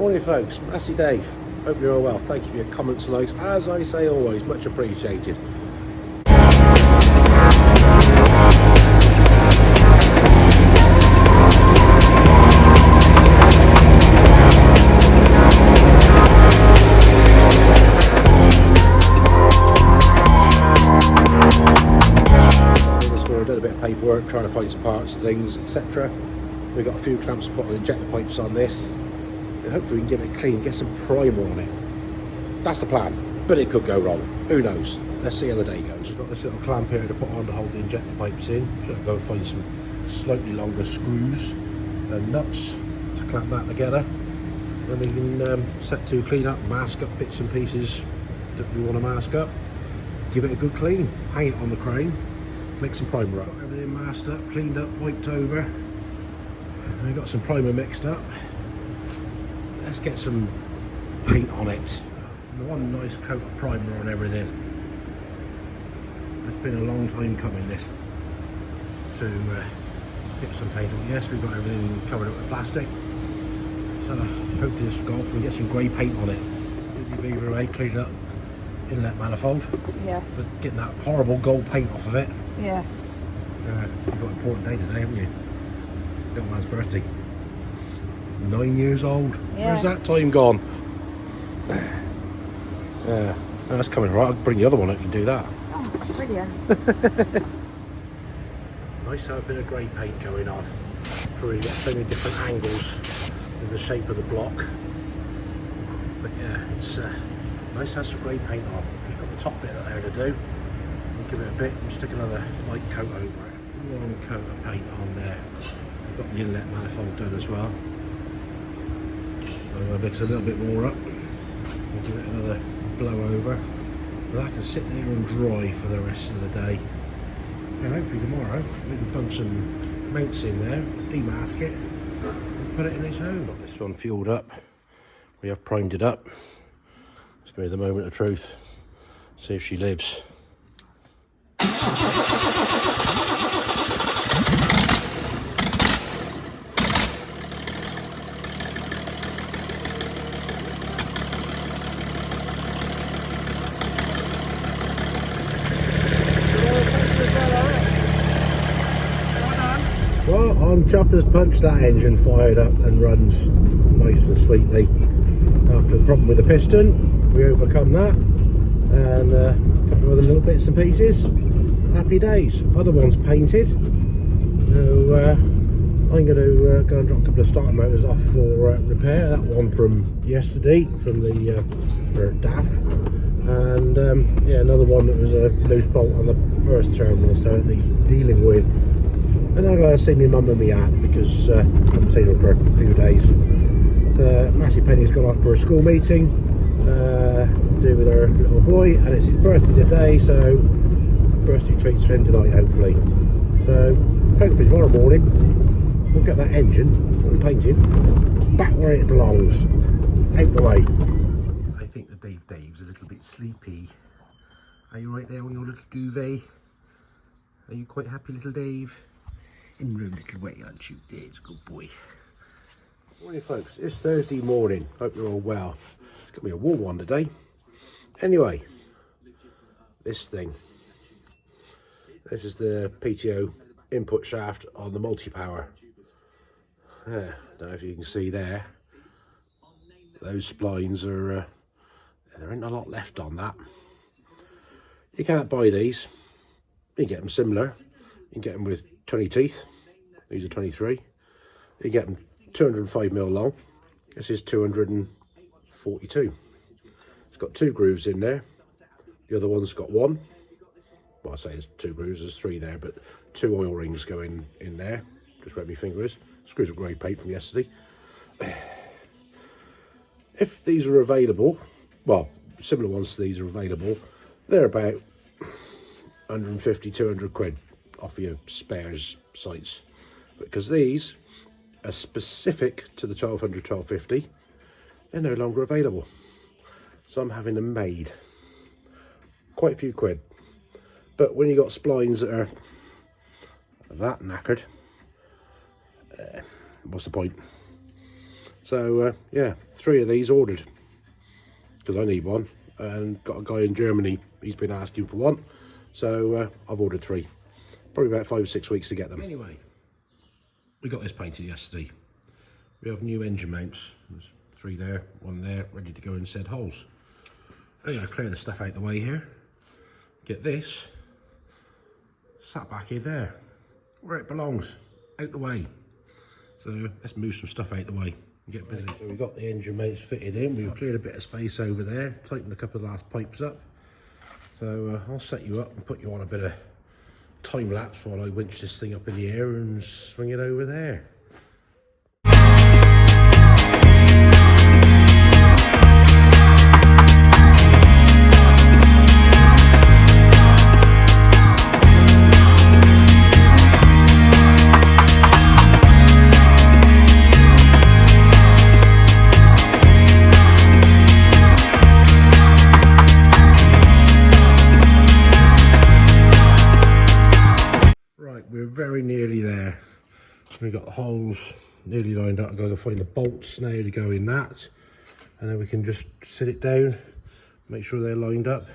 Morning folks, Massey Dave. Hope you're all well. Thank you for your comments and likes. As I say always, much appreciated. This morning, done a bit of paperwork, trying to find some parts, things, etc. We've got a few clamps to put on injector pipes on this. Hopefully we can give it a clean, get some primer on it. That's the plan, but it could go wrong. Who knows? Let's see how the day goes. We've got this little clamp here to put on to hold the injector pipes in. Should go find some slightly longer screws and nuts to clamp that together. Then we can set to clean up, mask up bits and pieces that we want to mask up. Give it a good clean, hang it on the crane, make some primer up. Everything masked up, cleaned up, wiped over. And we've got some primer mixed up. Let's get some paint on it. One nice coat of primer on everything. It's been a long time coming this to get some paint on. Yes, we've got everything covered up with plastic. So hopefully this will go off and we get some grey paint on it. Busy beaver away, cleaning up inlet manifold. Yes. But getting that horrible gold paint off of it. Yes. You've got an important day today, haven't you? Little man's birthday. 9 years old. Yeah. Where's that time gone? That's coming right. I'll bring the other one up and do that. Oh, brilliant. Nice to have a bit of grey paint going on. Probably get so many different angles in the shape of the block. But yeah, it's nice to have some grey paint on. Just got the top bit there to do. We'll give it a bit and stick another light coat over it. One coat of paint on there. We've got the inlet manifold done as well. So I'll mix a little bit more up. We'll give it another blow over. But that can sit there and dry for the rest of the day. And hopefully tomorrow we can bung some mounts in there, demask it, and put it in its home. Got this one fueled up. We have primed it up. It's going to be the moment of truth. See if she lives. Well, I'm chuffed as punch. That engine fired up and runs nice and sweetly. After a problem with the piston, we overcome that, and a couple of other little bits and pieces. Happy days. Other one's painted, so I'm going to go and drop a couple of starter motors off for repair. That one from yesterday, from the DAF, and yeah, another one that was a loose bolt on the earth terminal, so it needs dealing with. And I'm going to see my mum and my aunt because I haven't seen her for a few days. Massey Penny's gone off for a school meeting to do with her little boy, and it's his birthday today, so birthday treats for him tonight, hopefully. So hopefully tomorrow morning we'll get that engine that we painted back where it belongs, out the way. I think the Dave's a little bit sleepy. Are you right there with your little duvet? Are you quite happy, little Dave? In room little way, aren't you? There's a good boy. Morning folks, it's Thursday morning. Hope you're all well. It's going to be a warm one today. Anyway, this thing. This is the PTO input shaft on the multi-power. Don't know if you can see there. Those splines are, there ain't a lot left on that. You can't buy these. You can get them similar. You can get them with 20 teeth. These are 23. You get them 205mm long. This is 242. It's got 2 grooves in there. The other one's got 1. Well, I say there's 2 grooves, there's 3 there, but 2 oil rings go in there. Just where my finger is. Screws are grey paint from yesterday. If these are available, well, similar ones to these are available, they're about 150, 200 quid off your spares sites, because these are specific to the 1200, 1250. They're no longer available, so I'm having them made. Quite a few quid, but when you got splines that are that knackered, what's the point? So yeah, 3 of these ordered because I need one, and got a guy in Germany, he's been asking for one, so I've ordered 3. Probably about 5 or 6 weeks to get them. Anyway, we got this painted yesterday. We have new engine mounts. There's 3 there, 1 there, ready to go in said holes. I'm going to clear the stuff out the way here. Get this sat back in there, where it belongs, out the way. So let's move some stuff out the way and get busy. So we've got the engine mounts fitted in. We've cleared a bit of space over there, tightened a couple of last pipes up. So I'll set you up and put you on a bit of time lapse while I winch this thing up in the air and swing it over there. We're very nearly there. We've got the holes nearly lined up. I've got to find the bolts now to go in that, and then we can just sit it down, make sure they're lined up.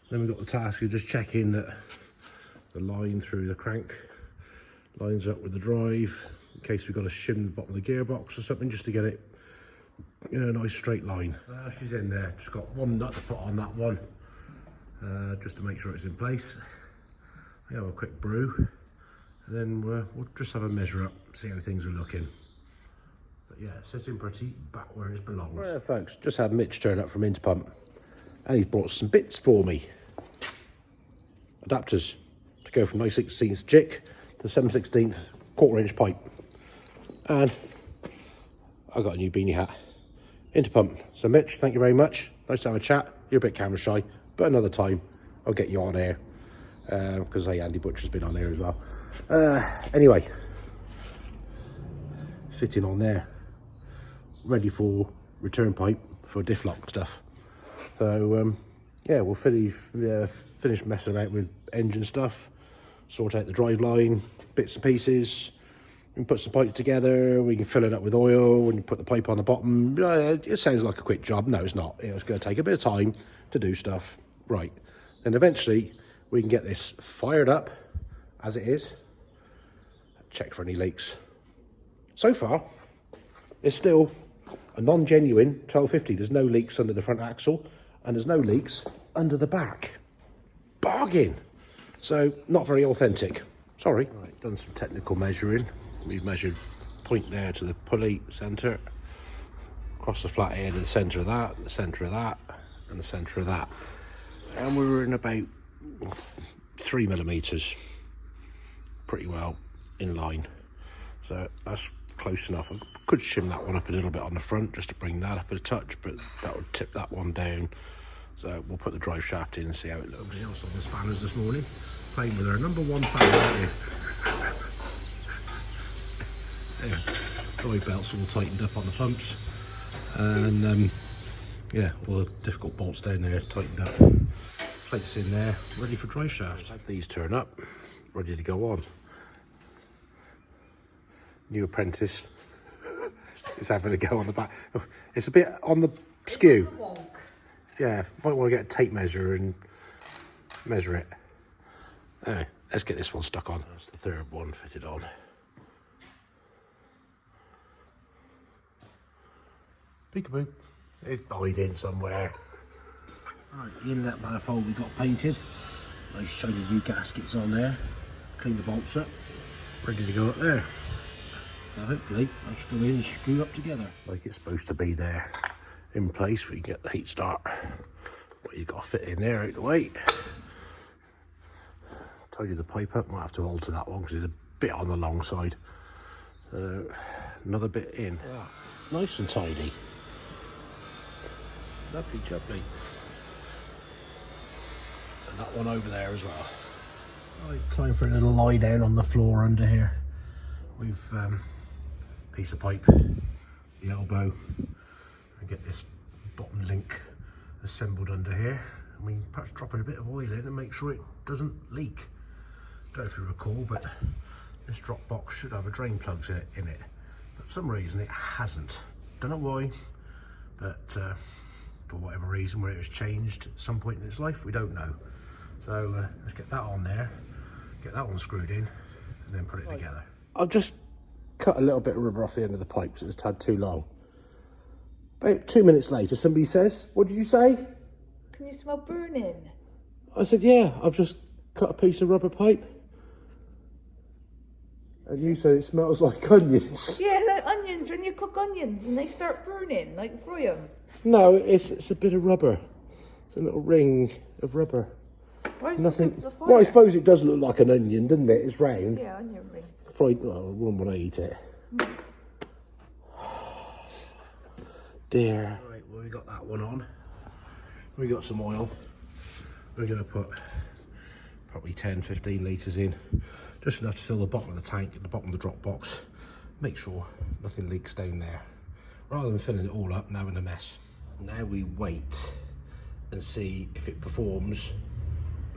Then we've got the task of just checking that the line through the crank lines up with the drive, in case we've got to shim the bottom of the gearbox or something, just to get it in a nice straight line. She's in there. Just got 1 nut to put on that one, just to make sure it's in place. We have a quick brew, and then we'll just have a measure up, see how things are looking. But yeah, it's sitting pretty back where it belongs. Well, folks, just had Mitch turn up from Interpump, and he's brought some bits for me. Adapters to go from 9/16 jig to 7/16 1/4-inch pipe. And I got a new beanie hat. Interpump. So Mitch, thank you very much. Nice to have a chat. You're a bit camera shy, but another time I'll get you on air. Because Andy Butcher's been on there as well. Anyway, fitting on there, ready for return pipe for diff lock stuff. So yeah, we'll finish messing about with engine stuff, sort out the drive line, bits and pieces. We can put some pipe together, we can fill it up with oil and put the pipe on the bottom. It sounds like a quick job. No, it's not. It's going to take a bit of time to do stuff right. And eventually we can get this fired up as it is, check for any leaks. So far, it's still a non-genuine 1250. There's no leaks under the front axle, and there's no leaks under the back. Bargain! So, not very authentic. Sorry. Right, done some technical measuring. We've measured point there to the pulley centre, across the flat head to the centre of that, the centre of that, and the centre of that. And we were in about 3mm, pretty well in line, so that's close enough. I could shim that one up a little bit on the front just to bring that up a touch, but that would tip that one down. So we'll put the drive shaft in and see how it looks. Somebody else on the spanners this morning, playing with our #1 spanner. There, drive belts all tightened up on the pumps, and yeah, all the difficult bolts down there tightened up. Plates in there, ready for drive shaft. Had these turn up, ready to go on. New apprentice is having a go on the back. It's a bit on the skew. Yeah, might want to get a tape measure and measure it. Anyway, let's get this one stuck on. That's the 3rd one fitted on. Peekaboo. It's hiding somewhere. Right, the inlet manifold we got painted. Nice shiny new gaskets on there. Clean the bolts up. Ready to go up there. Now hopefully I should go in and screw up together. Like it's supposed to be there. In place, we can get the heat start. What you've got to fit in there out the way. Tidy the pipe up. Might have to alter that one because it's a bit on the long side. Another bit in. Yeah. Nice and tidy. Lovely jubbly. And that one over there as well. Right, time for a little lie down on the floor under here. We've piece of pipe, the elbow, and get this bottom link assembled under here. And we can perhaps drop a bit of oil in and make sure it doesn't leak. Don't know if you recall, but this drop box should have a drain plugs in it. But for some reason it hasn't. Don't know why, but for whatever reason, where it was changed at some point in its life, we don't know. So let's get that on there, get that one screwed in, and then put it together. I've just cut a little bit of rubber off the end of the pipe because it's had too long. About 2 minutes later, somebody says, "What did you say?" Can you smell burning? I said, "Yeah, I've just cut a piece of rubber pipe." And you said it smells like onions. Yeah, like onions, when you cook onions and they start burning, like fry them. No, it's a bit of rubber. It's a little ring of rubber. Why is Nothing. it good for the fire? Well, I suppose it does look like an onion, doesn't it? It's round. Yeah, onion ring. Fried, well, I wouldn't want to eat it. Dear. Right, well, we got that one on. We got some oil. We're going to put probably 10-15 litres in, just enough to fill the bottom of the tank and the bottom of the drop box. Make sure nothing leaks down there, rather than filling it all up and having a mess. Now we wait and see if it performs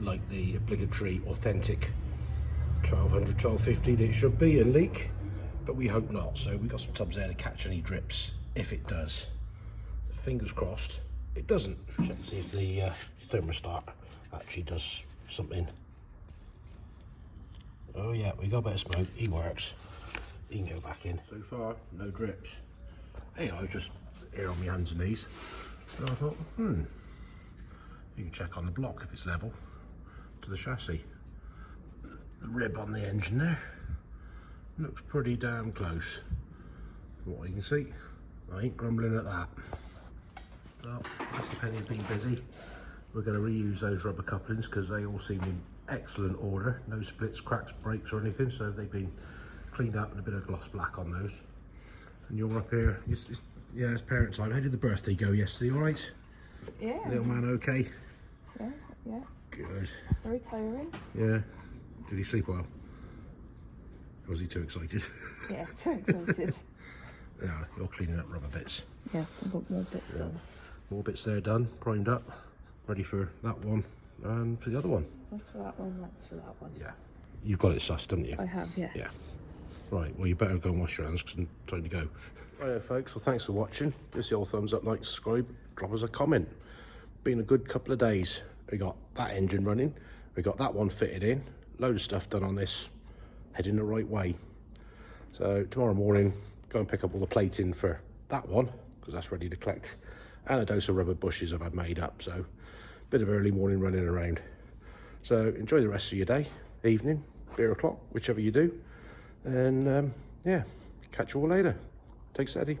like the obligatory authentic 1200, 1250 that it should be and leak, but we hope not. So we've got some tubs there to catch any drips if it does. So fingers crossed it doesn't. Check to see if the thermostat actually does something. Oh yeah, we got a bit of smoke. He works. He can go back in. So far, no drips. Hey, I was just here on my hands and knees, and I thought, you can check on the block if it's level to the chassis. The rib on the engine there looks pretty damn close. From what you can see, I ain't grumbling at that. Well, that's the penny of being busy. We're going to reuse those rubber couplings because they all seem in excellent order. No splits, cracks, breaks or anything, so they've been cleaned up and a bit of gloss black on those. And you're up here, yeah, it's parent time. How did the birthday go yesterday, all right? Yeah. Little man okay? Yeah, yeah. Good. Very tiring. Yeah. Did he sleep well? Or was he too excited? Yeah, too excited. Yeah, you're cleaning up rubber bits. Yes, I've got more bits done. More bits there done, primed up, ready for that one and for the other one. That's for that one, that's for that one. Yeah. You've got it sussed, haven't you? I have, yes. Yeah. Right, well, you better go and wash your hands because it's time to go. Right, folks, well, thanks for watching. Give us the old thumbs up, like, subscribe, drop us a comment. Been a good couple of days. We got that engine running, we got that one fitted in, load of stuff done on this, heading the right way. So tomorrow morning, go and pick up all the plating for that one, because that's ready to collect, and a dose of rubber bushes I've had made up, so bit of early morning running around. So enjoy the rest of your day, evening, beer o'clock, whichever you do, and yeah, catch you all later. Take it steady.